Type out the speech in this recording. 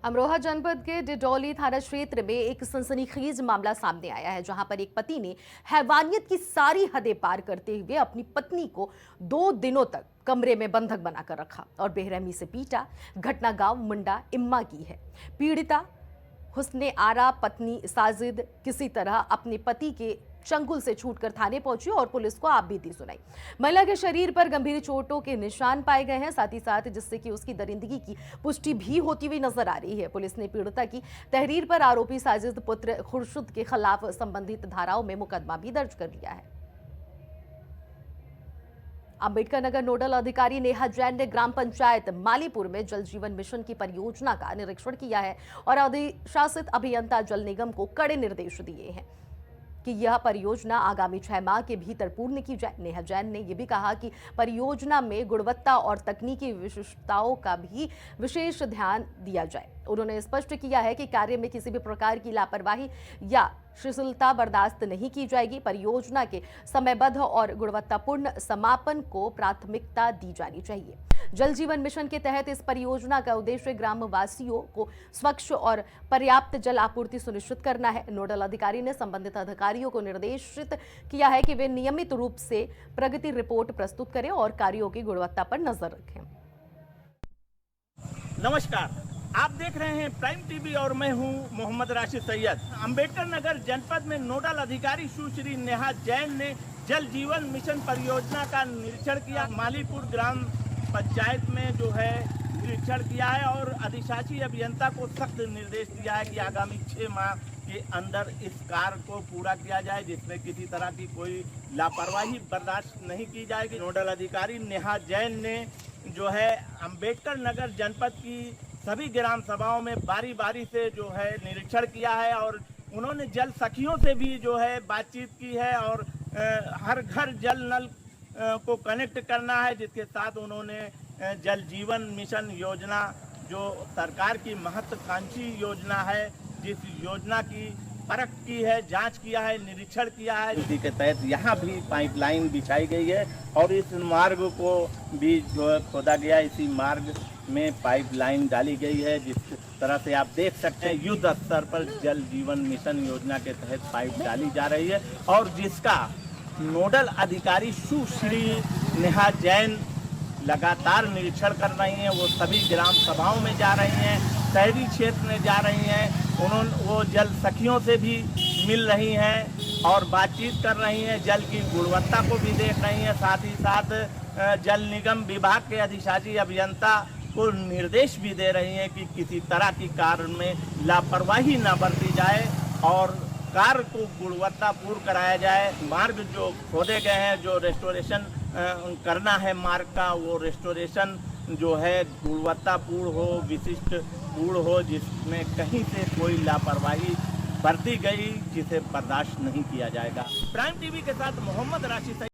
अमरोहा जनपद के डिडौली थाना क्षेत्र में एक सनसनीखेज मामला सामने आया है, जहां पर एक पति ने हैवानियत की सारी हदें पार करते हुए अपनी पत्नी को 2 दिनों तक कमरे में बंधक बनाकर रखा और बेरहमी से पीटा। घटना गांव मुंडा इम्मा की है। पीड़िता हुस्ने आरा पत्नी साजिद किसी तरह अपने पति के चंगुल से छूटकर थाने पहुंची और पुलिस को आप बीती सुनाई। महिला के शरीर पर गंभीर चोटों के निशान पाए गए हैं, साथ ही साथ जिससे कि उसकी दरिंदगी की पुष्टि भी होती हुई नजर आ रही है। पुलिस ने पीड़िता की तहरीर पर आरोपी साजिद पुत्र खुर्शीद के खिलाफ संबंधित धाराओं में मुकदमा भी दर्ज कर लिया है। अंबेडकर नगर नोडल अधिकारी नेहा जैन ने ग्राम पंचायत मालीपुर में जल जीवन मिशन की परियोजना का निरीक्षण किया है और अधिशासित अभियंता जल निगम को कड़े निर्देश दिए हैं कि यह परियोजना आगामी 6 माह के भीतर पूर्ण की जाए। नेहा जैन ने यह भी कहा कि परियोजना में गुणवत्ता और तकनीकी विशिष्टताओं का भी विशेष ध्यान दिया जाए। उन्होंने स्पष्ट किया है कि कार्य में किसी भी प्रकार की लापरवाही या शिथिलता बर्दाश्त नहीं की जाएगी। परियोजना के समयबद्ध और गुणवत्तापूर्ण समापन को प्राथमिकता दी जानी चाहिए। जल जीवन मिशन के तहत इस परियोजना का उद्देश्य ग्रामवासियों को स्वच्छ और पर्याप्त जल आपूर्ति सुनिश्चित करना है। नोडल अधिकारी ने संबंधित अधिकारियों को निर्देशित किया है कि वे नियमित रूप से प्रगति रिपोर्ट प्रस्तुत करें और कार्यों की गुणवत्ता पर नजर रखें। नमस्कार, आप देख रहे हैं प्राइम टीवी और मैं हूं मोहम्मद राशिद सैयद। अंबेडकर नगर जनपद में नोडल अधिकारी सुश्री नेहा जैन ने जल जीवन मिशन परियोजना का निरीक्षण किया। मालीपुर ग्राम पंचायत में जो है निरीक्षण किया है और अधिशासी अभियंता को सख्त निर्देश दिया है कि आगामी 6 माह के अंदर इस कार्य को पूरा किया जाए, जिसमें किसी तरह की कोई लापरवाही बर्दाश्त नहीं की जाएगी। नोडल अधिकारी नेहा जैन ने जो है अंबेडकर नगर जनपद की सभी ग्राम सभाओं में बारी बारी से जो है निरीक्षण किया है और उन्होंने जल सखियों से भी जो है बातचीत की है और हर घर जल नल को कनेक्ट करना है, जिसके साथ उन्होंने जल जीवन मिशन योजना जो सरकार की महत्वाकांक्षी योजना है, जिस योजना की परख की है, जांच किया है, निरीक्षण किया है, इसी के तहत यहाँ भी पाइपलाइन बिछाई गई है और इस मार्ग को भी जो है खोदा गया। इसी मार्ग में पाइपलाइन डाली गई है, जिस तरह से आप देख सकते हैं युद्ध स्तर पर जल जीवन मिशन योजना के तहत पाइप डाली जा रही है और जिसका नोडल अधिकारी सुश्री नेहा जैन लगातार निरीक्षण कर रही हैं। वो सभी ग्राम सभाओं में जा रही हैं, शहरी क्षेत्र में जा रही हैं, वो जल सखियों से भी मिल रही हैं और बातचीत कर रही हैं, जल की गुणवत्ता को भी देख रही हैं। साथ ही साथ जल निगम विभाग के अधिशासी अभियंता को निर्देश भी दे रही हैं कि किसी तरह की कार्य में लापरवाही न बरती जाए और कार्य को गुणवत्तापूर्ण कराया जाए। मार्ग जो खोदे गए हैं, जो रेस्टोरेशन करना है मार्ग का, वो रेस्टोरेशन जो है गुणवत्तापूर्ण हो, विशिष्ट पूर्ण हो, जिसमें कहीं से कोई लापरवाही बरती गई जिसे बर्दाश्त नहीं किया जाएगा। प्राइम टीवी के साथ मोहम्मद राशिद।